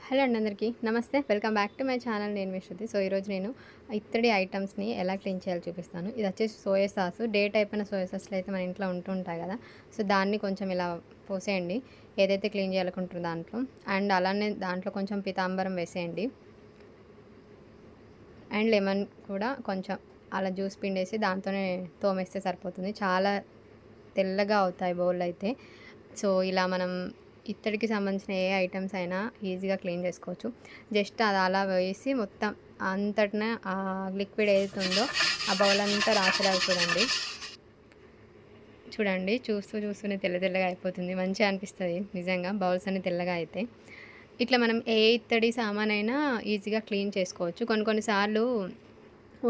Hello అండి, అందరికీ నమస్తే. Welcome back to my channel. నేను మీ శృతి. సో ఈరోజు నేను ఇత్తడి ఐటమ్స్ని ఎలా క్లీన్ చేయాలో చూపిస్తాను. ఇది వచ్చేసి సోయా సాస్. డేట్ అయిపోయిన సోయా సాస్లు అయితే మన ఇంట్లో ఉంటుంటాయి కదా. సో దాన్ని కొంచెం ఇలా పోసేయండి, ఏదైతే క్లీన్ చేయాలనుకుంటారో దాంట్లో. అండ్ అలానే దాంట్లో కొంచెం పీతాంబరం వేసేయండి. అండ్ లెమన్ కూడా కొంచెం అలా జ్యూస్ పిండేసి దాంతోనే తోమేస్తే సరిపోతుంది. చాలా తెల్లగా అవుతాయి బౌల్ అయితే. సో ఇలా మనం ఇత్తడికి సంబంధించిన ఏ ఐటమ్స్ అయినా ఈజీగా క్లీన్ చేసుకోవచ్చు. జస్ట్ అది అలా వేసి మొత్తం అంతటనే ఆ లిక్విడ్ ఏదైతే ఉందో ఆ బౌల్ అంతా రాసేలాగా చూడండి. చూడండి, చూస్తూనే తెల్లగా అయిపోతుంది. మంచిగా అనిపిస్తుంది నిజంగా బౌల్స్ అన్ని తెల్లగా అయితే. ఇట్లా మనం ఏ ఇత్తడి సామానైనా ఈజీగా క్లీన్ చేసుకోవచ్చు. కొన్నిసార్లు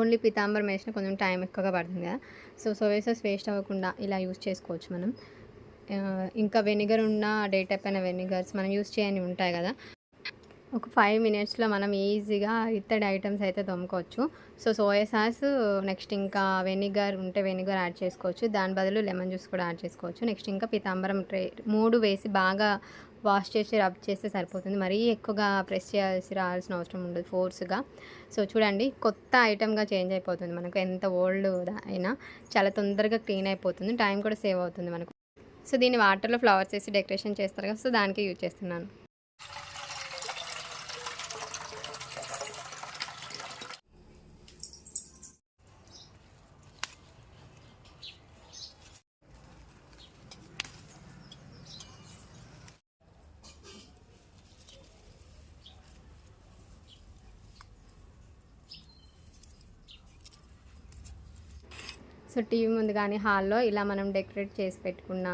ఓన్లీ పీతాంబరం వేసినా కొంచెం టైం ఎక్కువగా పడుతుంది కదా. సో సోయా సాస్ వేస్ట్ అవ్వకుండా ఇలా యూస్ చేసుకోవచ్చు మనం. ఇంకా వెనిగర్ ఉన్న డేట్ అయిపోయిన వెనిగర్స్ మనం యూస్ చేయని ఉంటాయి కదా. ఒక 5 మినిట్స్లో మనం ఈజీగా ఇత్తడి ఐటమ్స్ అయితే తోముకోవచ్చు. సో సోయా సాస్, నెక్స్ట్ ఇంకా వెనిగర్ ఉంటే వెనిగర్ యాడ్ చేసుకోవచ్చు. దాని బదులు లెమన్ జ్యూస్ కూడా యాడ్ చేసుకోవచ్చు. నెక్స్ట్ ఇంకా పీతాంబరం 3 వేసి బాగా వాష్ చేసి రబ్ చేస్తే సరిపోతుంది. మరీ ఎక్కువగా ప్రెస్ రావాల్సిన అవసరం ఉండదు ఫోర్స్గా. సో చూడండి, కొత్త ఐటమ్గా చేంజ్ అయిపోతుంది మనకు. ఎంత ఓల్డ్ అయినా చాలా తొందరగా క్లీన్ అయిపోతుంది, టైం కూడా సేవ్ అవుతుంది మనకు. సో దీన్ని వాటర్లో ఫ్లవర్స్ వేసి డెకరేషన్ చేస్తారు కదా, సో దానికి యూజ్ చేస్తున్నాను. సో టీవీ ముందు కానీ హాల్లో ఇలా మనం డెకరేట్ చేసి పెట్టుకున్న,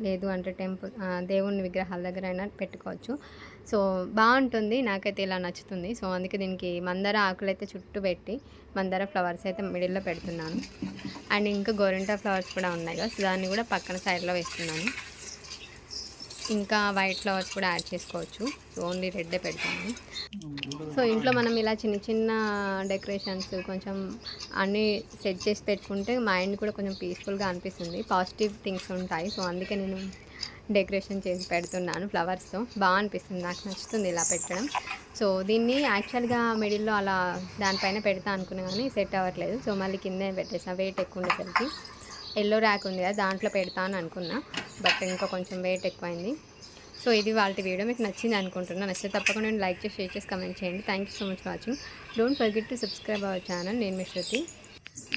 లేదు అంటే దేవుని విగ్రహాల దగ్గర అయినా పెట్టుకోవచ్చు. సో బాగుంటుంది, నాకైతే ఇలా నచ్చుతుంది. సో అందుకే దీనికి మందార ఆకులు అయితే చుట్టూ పెట్టి మందార ఫ్లవర్స్ అయితే మిడిల్లో పెడుతున్నాను. అండ్ ఇంకా గోరింటా ఫ్లవర్స్ కూడా ఉన్నాయి కదా, సో దాన్ని కూడా పక్కన సైడ్లో వేస్తున్నాను. ఇంకా వైట్ ఫ్లవర్స్ కూడా యాడ్ చేసుకోవచ్చు. సో ఓన్లీ రెడ్డే పెడతాను. సో ఇంట్లో మనం ఇలా చిన్న డెకరేషన్స్ కొంచెం అన్నీ సెట్ చేసి పెట్టుకుంటే మైండ్ కూడా కొంచెం పీస్ఫుల్గా అనిపిస్తుంది, పాజిటివ్ థింగ్స్ ఉంటాయి. సో అందుకే నేను డెకరేషన్ చేసి పెడుతున్నాను ఫ్లవర్స్తో. బాగా అనిపిస్తుంది, నాకు నచ్చుతుంది ఇలా పెట్టడం. సో దీన్ని యాక్చువల్గా మిడిల్లో అలా దానిపైన పెడతా అనుకున్నా కానీ సెట్ అవ్వట్లేదు. సో మళ్ళీ కిందే పెట్టేసా, వెయిట్ ఎక్కువ ఉండేసరికి. ఎల్లో ర్యాక్ ఉంది కదా, దాంట్లో పెడతా అని అనుకున్నా, బట్ ఇంకా కొంచెం వెయిట్ ఎక్కువైంది. సో ఇది వాళ్ళ వీడియో మీకు నచ్చింది అనుకుంటున్నాను. నచ్చితే తప్పకుండా నేను లైక్ చేసి, షేర్ చేసి, కమెంట్ చేయండి. Thank you so much for watching. Don't forget to subscribe our channel. నేను మీ శృతి.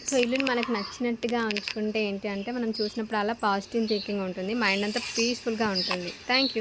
సో ఇల్లుని మనకు నచ్చినట్టుగా ఉంచుకుంటే ఏంటి అంటే మనం చూసినప్పుడు అలా పాజిటివ్ థింకింగ్ ఉంటుంది, మైండ్ అంతా పీస్ఫుల్గా ఉంటుంది. Thank you.